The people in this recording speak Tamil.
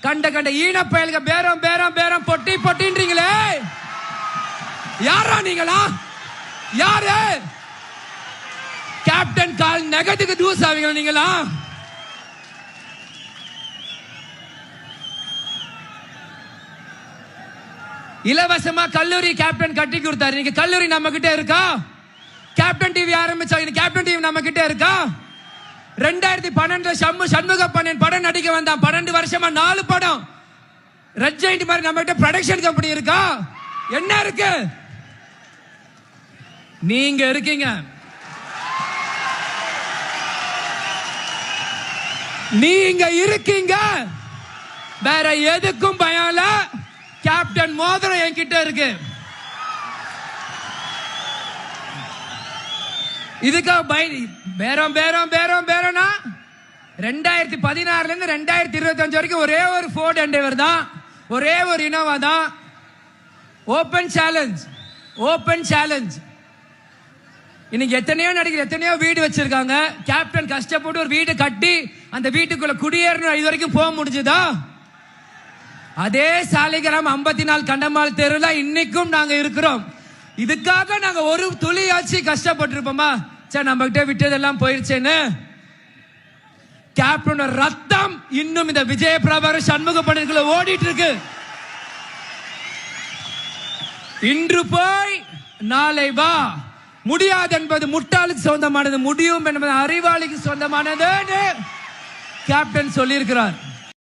கண்ட கண்ட ஈன பயலுக பேரம் பேரம் பேரம் பொட்டி பொட்டின்றீங்களே, யாரா நீங்களா? யாரு கேப்டன் கால் நெகத்துக்கு தூஸ் ஆவீங்களா நீங்களா? இலவசமா கல்லூரி கேப்டன் கட்டி கொடுத்தாரு. நீங்க கல்லூரி நம்ம கிட்ட இருக்கா? கேப்டன் டிவி ஆரம்பிச்சாங்க, கேப்டன் டிவி நம்ம கிட்ட இருக்கா? 2012 சண்முக பண்ணன் படம் நடிக்க வந்தான். 12 வருஷமா 4 படம். ரெட் ஜெயிண்ட் மாதிரி நம்ம கிட்ட ப்ரொடக்ஷன் கம்பெனி இருக்கா? என்ன இருக்கு? நீங்க இருக்கீங்க. நீங்க இருக்கீங்க. வேற எதுக்கும் பயம் இல்ல. கேப்டன் மோதிரம் என்கிட்ட இருக்கு. இதுக்காக பேரம் பேரம் பேரம் பேரம்னா 2016 இருந்து 2025 வரைக்கும் ஒரே ஒரு ஃபோர்ட் எண்டேவர் தான், ஒரே ஒரு இனோவா தான். Open challenge, open challenge. இன்னைக்கு எத்தனையோ நடிகர் எத்தனையோ வீடு வச்சிருக்காங்க. கேப்டன் கஷ்டப்பட்டு ஒரு வீடு கட்டி அந்த வீட்டுக்குள்ள குடியேறணும், இது வரைக்கும் போக முடிஞ்சுதா? அதே சாலிகிராம் 54 கண்டமால் தெருல இன்னைக்கும் நாங்க இருக்கிறோம். இதுக்காக நாங்க ஒரு துளியாச்சு கஷ்டப்பட்டிருப்போமா? சரி, நம்ம கிட்ட விட்டதெல்லாம் போயிருச்சேன்னு. கேப்டனோட ரத்தம் இன்னும் இந்த விஜய பிரபாகர் சண்முக பண்ணனுக்குள்ள ஓடிட்டு இருக்கு. இன்று போய் நாளை வா. முடியாது என்பது முட்டாளுக்கு சொந்தமானது, முடியும் என்பது அறிவாளிக்கு சொந்தமானது கேப்டன் சொல்லியிருக்கிறார்.